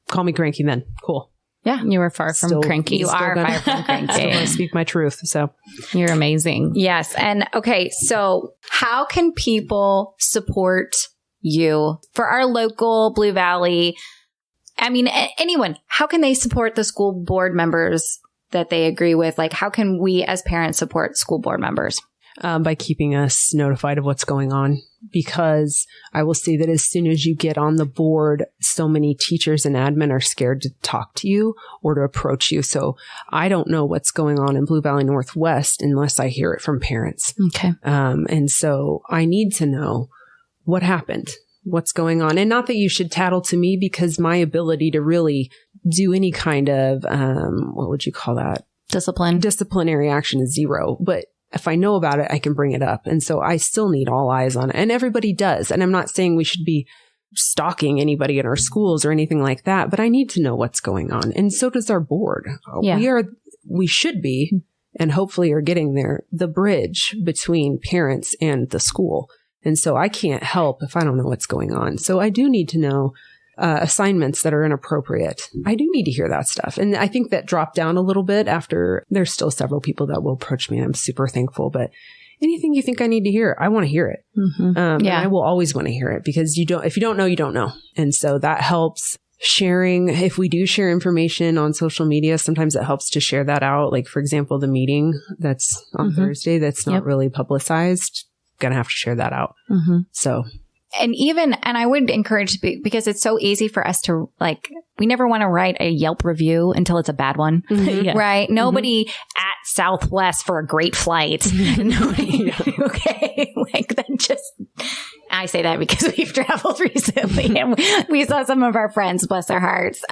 Speaker 3: Call me cranky then. Cool.
Speaker 2: Yeah. You are far from cranky.
Speaker 1: You are far from cranky.
Speaker 3: Still want to speak my truth. So
Speaker 2: you're amazing.
Speaker 1: Yes. And okay. So how can people support you for our local Blue Valley? I mean, anyone, how can they support the school board members that they agree with? Like, how can we as parents support school board members?
Speaker 3: By keeping us notified of what's going on, because I will say that as soon as you get on the board, so many teachers and admin are scared to talk to you or to approach you. So I don't know what's going on in Blue Valley Northwest unless I hear it from parents.
Speaker 1: Okay.
Speaker 3: And so I need to know what happened, what's going on. And not that you should tattle to me, because my ability to really do any kind of, what would you call that? Disciplinary action is zero. But if I know about it, I can bring it up. And so I still need all eyes on it. And everybody does. And I'm not saying we should be stalking anybody in our schools or anything like that, but I need to know what's going on. And so does our board. Yeah. We should be, and hopefully are getting there, the bridge between parents and the school. And so I can't help if I don't know what's going on. So I do need to know assignments that are inappropriate. I do need to hear that stuff. And I think that dropped down a little bit after. There's still several people that will approach me, and I'm super thankful. But anything you think I need to hear, I want to hear it. And I will always want to hear it, because if you don't know, you don't know. And so that helps. Sharing, if we do share information on social media, sometimes it helps to share that out. Like, for example, the meeting that's on Thursday that's not really publicized, going to have to share that out. So.
Speaker 1: And I would encourage, because it's so easy for us to, like, we never want to write a Yelp review until it's a bad one, right? Nobody at Southwest for a great flight. Nobody, okay. Like, then just, I say that because we've traveled recently and we saw some of our friends, bless their hearts.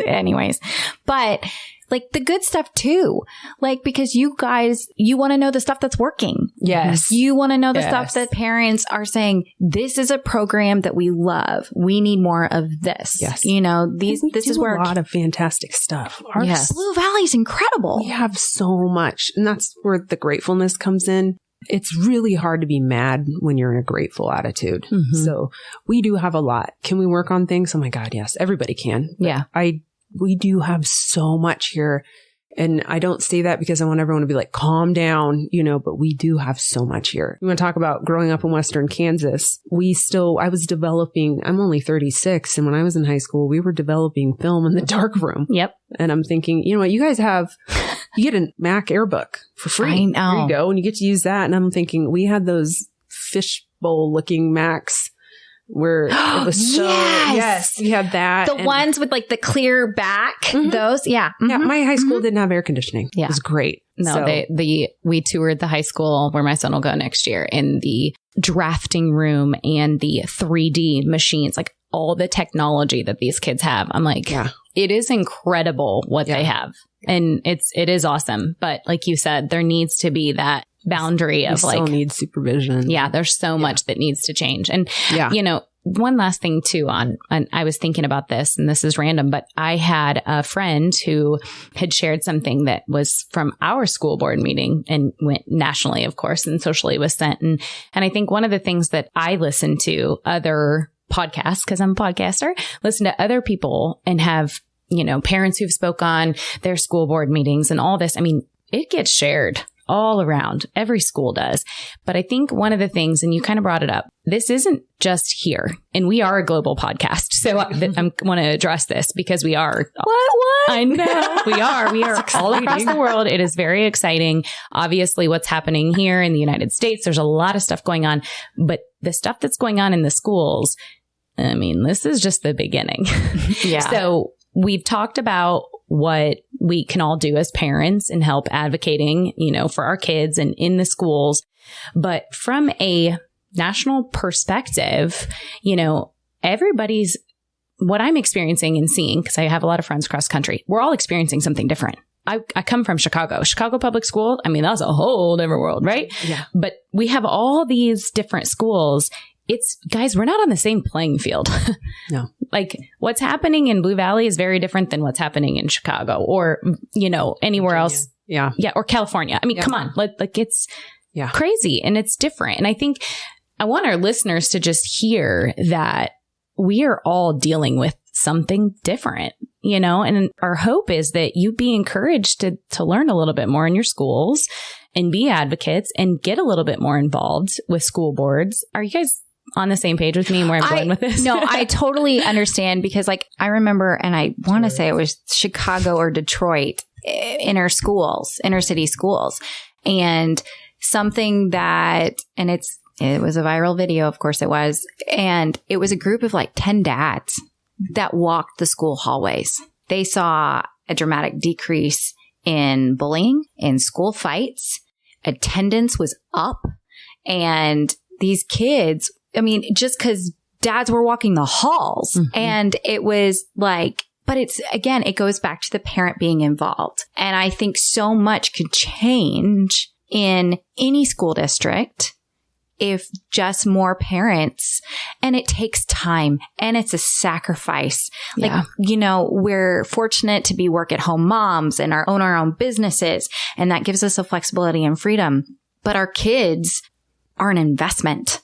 Speaker 1: Anyways, but like the good stuff too, like, because you guys, you want to know the stuff that's working.
Speaker 3: Yes.
Speaker 1: You want to know the stuff that parents are saying, this is a program that we love. We need more of this.
Speaker 3: Yes.
Speaker 1: You know, this is where
Speaker 3: a lot of fantastic stuff.
Speaker 1: Blue Valley's incredible.
Speaker 3: We have so much. And that's where the gratefulness comes in. It's really hard to be mad when you're in a grateful attitude. So we do have a lot. Can we work on things? Oh my God, yes. Everybody can.
Speaker 1: Yeah.
Speaker 3: We do have so much here. And I don't say that because I want everyone to be like, calm down, but we do have so much here. You want to talk about growing up in Western Kansas? I'm only 36. And when I was in high school, we were developing film in the darkroom.
Speaker 2: Yep.
Speaker 3: And I'm thinking, you guys you get a Mac Airbook for free.
Speaker 1: I know.
Speaker 3: There you go. And you get to use that. And I'm thinking we had those fishbowl looking Macs where it was yes, we had that.
Speaker 1: The ones with like the clear back, those. Yeah. Mm-hmm.
Speaker 3: Yeah. My high school didn't have air conditioning.
Speaker 2: Yeah.
Speaker 3: It was great.
Speaker 2: No,
Speaker 3: So-
Speaker 2: we toured the high school where my son will go next year in the drafting room and the 3D machines, like all the technology that these kids have. I'm like, it is incredible what they have. And it is awesome. But like you said, there needs to be that boundary of
Speaker 3: still need supervision.
Speaker 2: Yeah, there's so much that needs to change. And, one last thing too and I was thinking about this, and this is random, but I had a friend who had shared something that was from our school board meeting and went nationally, of course, and socially was sent. And I think one of the things that I listen to other podcasts, because I'm a podcaster, listen to other people and have, parents who've spoke on their school board meetings and all this. I mean, it gets shared all around. Every school does. But I think one of the things, and you kind of brought it up, this isn't just here. And we are a global podcast. So I want to address this because we are. What? I know. We are all across the world. It is very exciting. Obviously, what's happening here in the United States, there's a lot of stuff going on. But the stuff that's going on in the schools, I mean, this is just the beginning.
Speaker 1: Yeah.
Speaker 2: So we've talked about what we can all do as parents and help advocating, for our kids and in the schools. But from a national perspective, everybody's, what I'm experiencing and seeing, because I have a lot of friends across country, we're all experiencing something different. I come from Chicago public school. I mean, that's a whole different world, right?
Speaker 3: Yeah.
Speaker 2: But we have all these different schools. Guys, we're not on the same playing field.
Speaker 3: No.
Speaker 2: Like what's happening in Blue Valley is very different than what's happening in Chicago or, anywhere
Speaker 3: Virginia.
Speaker 2: else.
Speaker 3: Yeah.
Speaker 2: Yeah. Or California. I mean, come on. Like it's crazy and it's different. And I think I want our listeners to just hear that we are all dealing with something different, and our hope is that you be encouraged to learn a little bit more in your schools and be advocates and get a little bit more involved with school boards. Are you guys on the same page with me and where I'm going with this?
Speaker 1: No, I totally understand because I remember, and I want to say it was Chicago or Detroit, inner city schools. And something that, and it was a viral video, of course it was. And it was a group of 10 dads that walked the school hallways. They saw a dramatic decrease in bullying, in school fights. Attendance was up. And these kids, just because dads were walking the halls and it was but it goes back to the parent being involved. And I think so much could change in any school district if just more parents, and it takes time and it's a sacrifice. We're fortunate to be work at home moms and own our own businesses. And that gives us a flexibility and freedom. But our kids are an investment.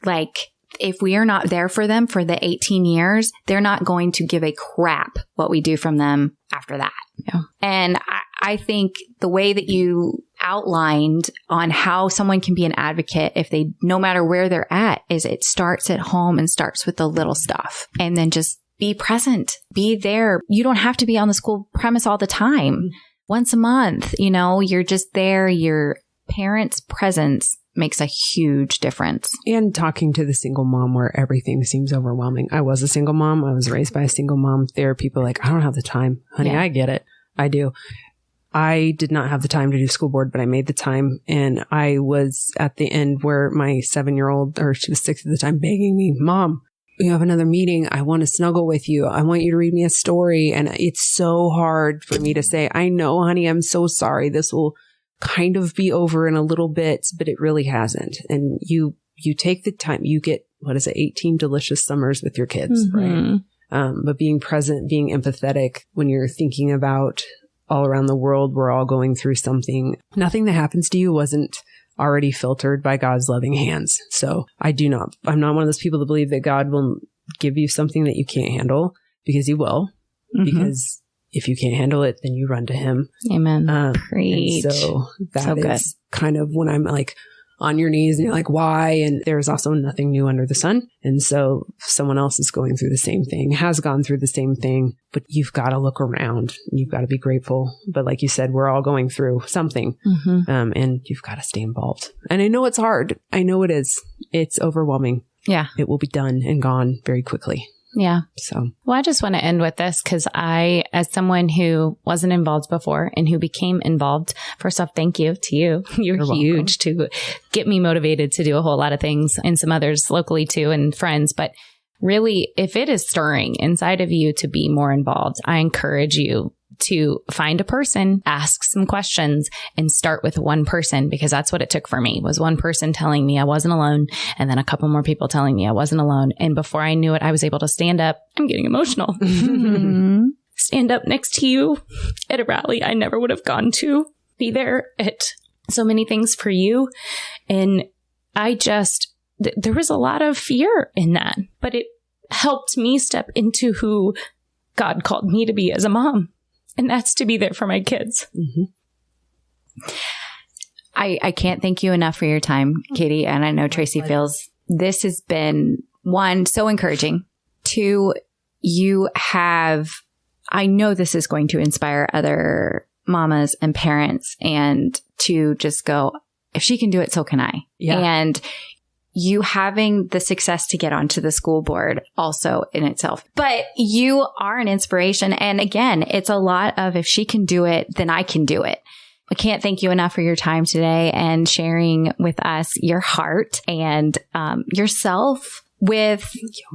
Speaker 1: Yeah. If we are not there for them for the 18 years, they're not going to give a crap what we do from them after that.
Speaker 2: Yeah.
Speaker 1: And I think the way that you outlined on how someone can be an advocate no matter where they're at, is it starts at home and starts with the little stuff and then just be present, be there. You don't have to be on the school premise all the time. Once a month, you're just there. Your parents' presence makes a huge difference.
Speaker 3: And talking to the single mom where everything seems overwhelming. I was a single mom. I was raised by a single mom. There are people I don't have the time. Honey, I get it. I do. I did not have the time to do school board, but I made the time. And I was at the end where my 7-year-old, or she was 6 at the time, begging me, Mom, we have another meeting. I want to snuggle with you. I want you to read me a story. And it's so hard for me to say, I know, honey, I'm so sorry. This will kind of be over in a little bit, but it really hasn't. And you take the time, you get, 18 delicious summers with your kids, right? But being present, being empathetic when you're thinking about all around the world, we're all going through something. Nothing that happens to you wasn't already filtered by God's loving hands. So I'm not one of those people that believe that God will give you something that you can't handle, because he will, because if you can't handle it, then you run to him.
Speaker 2: Amen.
Speaker 3: And so that is kind of when I'm like on your knees and you're like, why? And there's also nothing new under the sun. And so someone else is going through the same thing, has gone through the same thing, but you've got to look around. You've got to be grateful. But like you said, we're all going through something, and you've got to stay involved. And I know it's hard. I know it is. It's overwhelming.
Speaker 2: Yeah.
Speaker 3: It will be done and gone very quickly.
Speaker 2: Yeah.
Speaker 3: So,
Speaker 2: well, I just want to end with this because as someone who wasn't involved before and who became involved, first off, thank you to you. You're huge to get me motivated to do a whole lot of things, and some others locally too, and friends. But really, if it is stirring inside of you to be more involved, I encourage you to find a person, ask some questions, and start with one person, because that's what it took for me, was one person telling me I wasn't alone, and then a couple more people telling me I wasn't alone. And before I knew it, I was able to stand up. I'm getting emotional. Stand up next to you at a rally I never would have gone to, be there at so many things for you. And there was a lot of fear in that, but it helped me step into who God called me to be as a mom. And that's to be there for my kids.
Speaker 1: I can't thank you enough for your time, Katy. And I know Tracy feels this has been, one, so encouraging. Two, I know this is going to inspire other mamas and parents, and to just go, if she can do it, so can I.
Speaker 3: Yeah.
Speaker 1: And you having the success to get onto the school board also in itself. But you are an inspiration. And again, it's a lot of, if she can do it, then I can do it. I can't thank you enough for your time today and sharing with us your heart and yourself with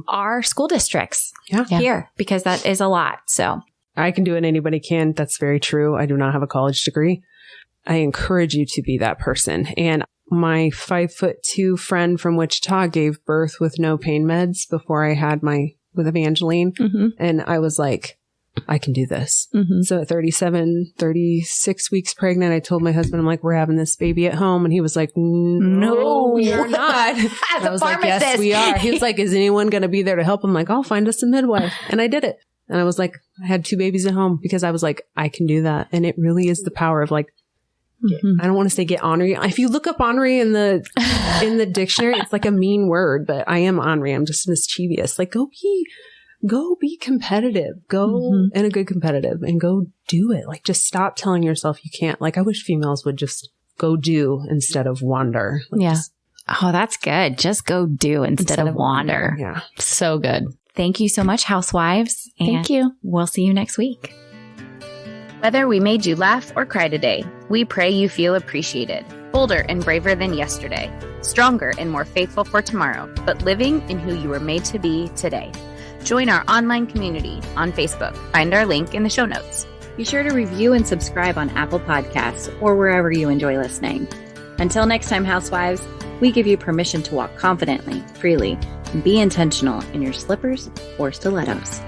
Speaker 1: our school districts here, because that is a lot. So
Speaker 3: I can do it. Anybody can. That's very true. I do not have a college degree. I encourage you to be that person. And my 5'2" friend from Wichita gave birth with no pain meds before I had with Evangeline. And I was like, I can do this. So at 36 weeks pregnant, I told my husband, I'm like, we're having this baby at home. And he was like, no, you're not.
Speaker 1: As
Speaker 3: I was like, yes, we are. He was like, is anyone going to be there to help? I'm like, I'll find us a midwife. And I did it. And I was like, I had 2 babies at home because I was like, I can do that. And it really is the power of like, I don't want to say get ornery. If you look up ornery in the dictionary, it's like a mean word, but I am ornery. I'm just mischievous. Like go be competitive, go and a good competitive, and go do it. Like just stop telling yourself you can't. Like I wish females would just go do instead of wander. Like
Speaker 1: Oh, that's good. Just go do instead of wander.
Speaker 3: Yeah.
Speaker 2: So good.
Speaker 1: Thank you so much, Housewives.
Speaker 2: Thank you.
Speaker 1: We'll see you next week.
Speaker 4: Whether we made you laugh or cry today, we pray you feel appreciated, bolder and braver than yesterday, stronger and more faithful for tomorrow, but living in who you were made to be today. Join our online community on Facebook. Find our link in the show notes.
Speaker 1: Be sure to review and subscribe on Apple Podcasts or wherever you enjoy listening. Until next time, Housewives, we give you permission to walk confidently, freely, and be intentional in your slippers or stilettos.